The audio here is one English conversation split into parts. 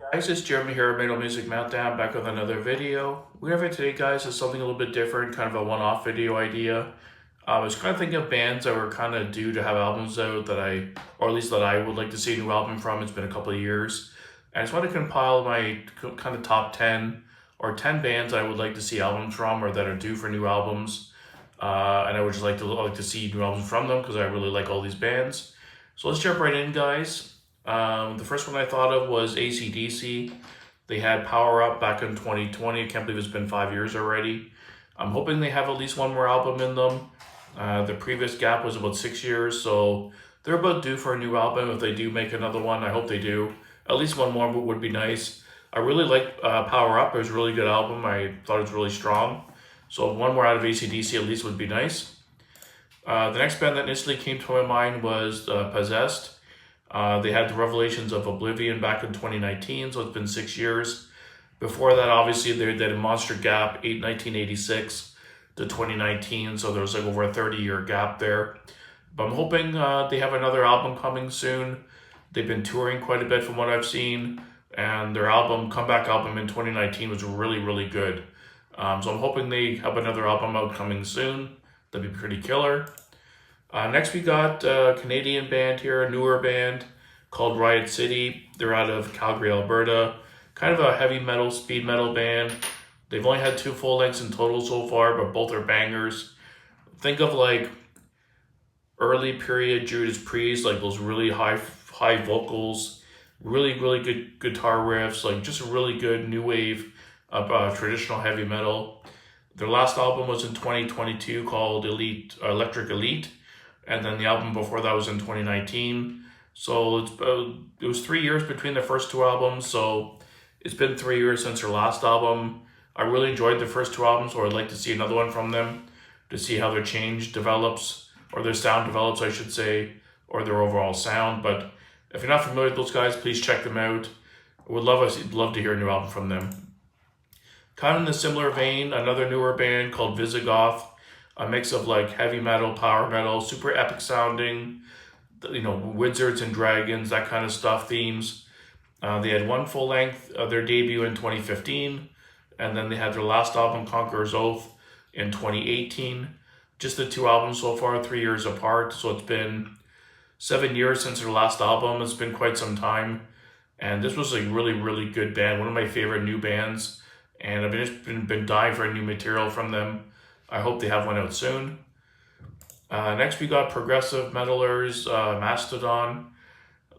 Guys, it's Jeremy here at Metal Music Meltdown, back with another video. We have it today, guys, is something a little bit different, kind of a one-off video idea. I was kind of thinking of bands that were kind of due to have albums out or at least that I would like to see a new album from. It's been a couple of years. And I just want to compile my kind of top 10 or 10 bands I would like to see albums from or that are due for new albums. And I would just like to see new albums from them because I really like all these bands. So let's jump right in, guys. The first one I thought of was AC/DC. They had Power Up back in 2020. I can't believe it's been 5 years already. I'm hoping they have at least one more album in them. The previous gap was about 6 years, so they're about due for a new album. If they do make another one, I hope they do. At least one more would be nice. I really like Power Up. It was a really good album. I thought it was really strong. So one more out of AC/DC at least would be nice. The next band that instantly came to my mind was Possessed. They had the Revelations of Oblivion back in 2019, so it's been 6 years. Before that, obviously, they did a monster gap, 1986 to 2019, so there was like over a 30-year gap there. But I'm hoping they have another album coming soon. They've been touring quite a bit from what I've seen, and their comeback album in 2019 was really, really good. So I'm hoping they have another album out coming soon. That'd be pretty killer. Next we got a Canadian band here, a newer band called Riot City. They're out of Calgary, Alberta. Kind of a heavy metal, speed metal band. They've only had 2 full lengths in total so far, but both are bangers. Think of like early period Judas Priest, like those really high vocals, really, really good guitar riffs, like just a really good new wave of traditional heavy metal. Their last album was in 2022 called Electric Elite. And then the album before that was in 2019. So it was 3 years between the first 2 albums. So it's been 3 years since their last album. I really enjoyed the first 2 albums, or I'd like to see another one from them to see how their change develops, or their sound develops, I should say, or their overall sound. But if you're not familiar with those guys, please check them out. I would love to hear a new album from them. Kind of in a similar vein, another newer band called Visigoth. A mix of like heavy metal, power metal, super epic sounding, wizards and dragons, that kind of stuff, themes. They had 1 full length of their debut in 2015, and then they had their last album, Conqueror's Oath, in 2018. Just the 2 albums so far, 3 years apart, so it's been 7 years since their last album. It's been quite some time, and this was a really, really good band, one of my favorite new bands, and I've just been dying for new material from them. I hope they have one out soon. Next, we got progressive metalers, Mastodon.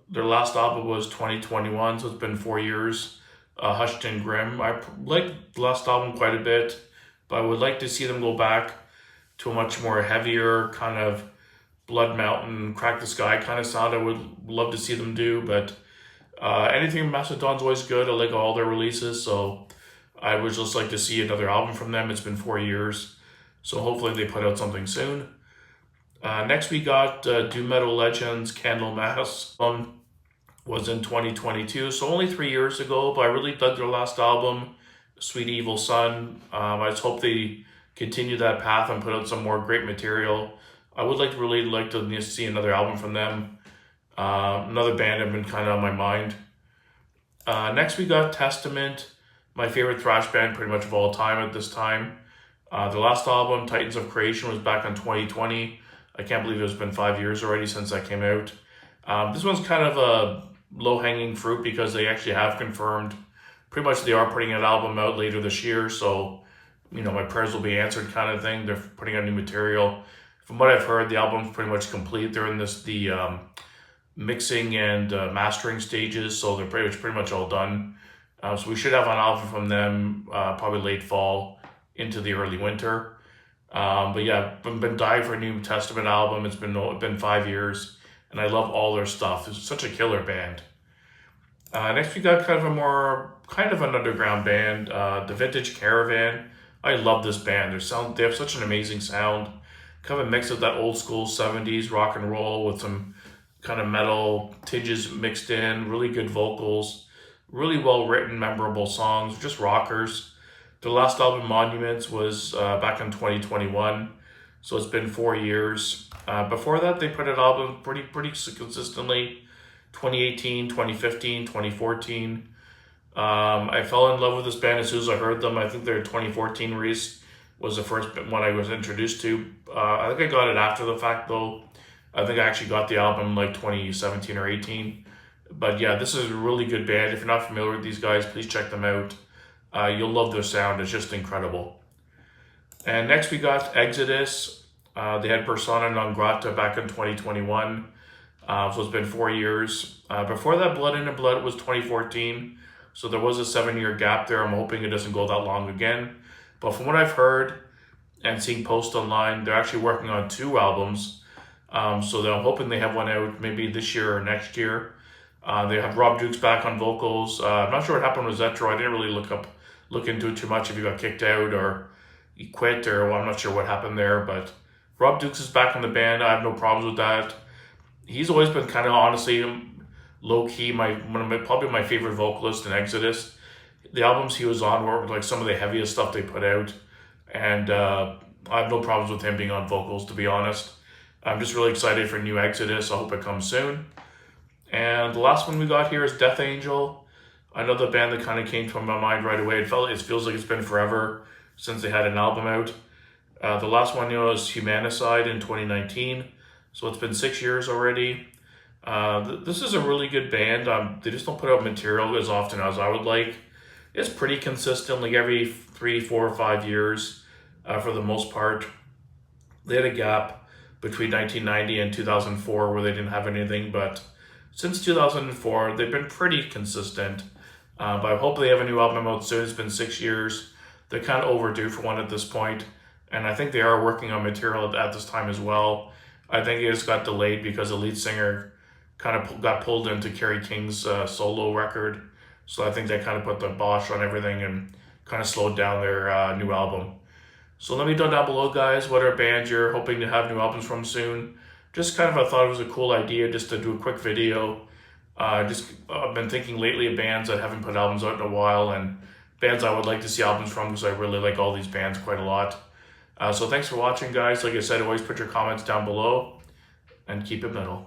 Their last album was 2021, so it's been 4 years. Hushed and Grim. I like the last album quite a bit, but I would like to see them go back to a much more heavier kind of Blood Mountain, Crack the Sky kind of sound. I would love to see them do, but anything Mastodon's always good. I like all their releases, so I would just like to see another album from them. It's been 4 years. So hopefully they put out something soon. Next we got Doom Metal Legends Candlemass. Was in 2022, so only 3 years ago, but I really dug their last album, Sweet Evil Sun. I just hope they continue that path and put out some more great material. I would really like to see another album from them. Another band have been kind of on my mind. Next we got Testament, my favorite thrash band pretty much of all time at this time. The last album, Titans of Creation, was back in 2020. I can't believe it's been 5 years already since that came out. This one's kind of a low-hanging fruit because they actually have confirmed pretty much they are putting an album out later this year. So, my prayers will be answered kind of thing. They're putting out new material. From what I've heard, the album's pretty much complete. They're in the mixing and mastering stages, so they're pretty much all done. So we should have an album from them probably late fall into the early winter. But yeah, I've been dying for a new Testament album. It's been 5 years, and I love all their stuff. It's such a killer band. Next we got kind of an underground band, the Vintage Caravan. I love this band. They have such an amazing sound. Kind of a mix of that old school 70s rock and roll with some kind of metal tinges mixed in, really good vocals, really well written, memorable songs, just rockers. Their last album, Monuments, was back in 2021, so it's been 4 years. Before that, they put an album pretty consistently, 2018, 2015, 2014. I fell in love with this band as soon as I heard them. I think their 2014 release was the first one I was introduced to. I think I got it after the fact though. I think I actually got the album like 2017 or 18. But yeah, this is a really good band. If you're not familiar with these guys, please check them out. You'll love their sound. It's just incredible. And next we got Exodus. They had Persona non grata back in 2021. So it's been 4 years. Before that, Blood in the Blood was 2014. So there was a 7-year gap there. I'm hoping it doesn't go that long again. But from what I've heard and seeing posts online, they're actually working on 2 albums. So I'm hoping they have one out maybe this year or next year. They have Rob Dukes back on vocals. I'm not sure what happened with Zetro. I didn't really look into it too much if he got kicked out or he quit, or well, I'm not sure what happened there. But Rob Dukes is back in the band. I have no problems with that. He's always been kind of honestly low key probably my favorite vocalist in Exodus. The albums he was on were like some of the heaviest stuff they put out, and I have no problems with him being on vocals, to be honest. I'm just really excited for new Exodus. I hope it comes soon. And the last one we got here is Death Angel. Another band that kind of came to my mind right away. It feels like it's been forever since they had an album out. The last one was Humanicide in 2019. So it's been 6 years already. This is a really good band. They just don't put out material as often as I would like. It's pretty consistent, like every 3, 4, or 5 years for the most part. They had a gap between 1990 and 2004 where they didn't have anything, but since 2004, they've been pretty consistent. But I hope they have a new album out soon. It's been 6 years. They're kind of overdue for one at this point, and I think they are working on material at this time as well. I think it just got delayed because the lead singer kind of got pulled into Kerry King's solo record. So I think they kind of put the bosh on everything and kind of slowed down their new album. So let me know down below, guys, what are bands you're hoping to have new albums from soon. Just kind of I thought it was a cool idea just to do a quick video. I've been thinking lately of bands that haven't put albums out in a while and bands I would like to see albums from because I really like all these bands quite a lot. So thanks for watching, guys. Like I said, always put your comments down below and keep it metal.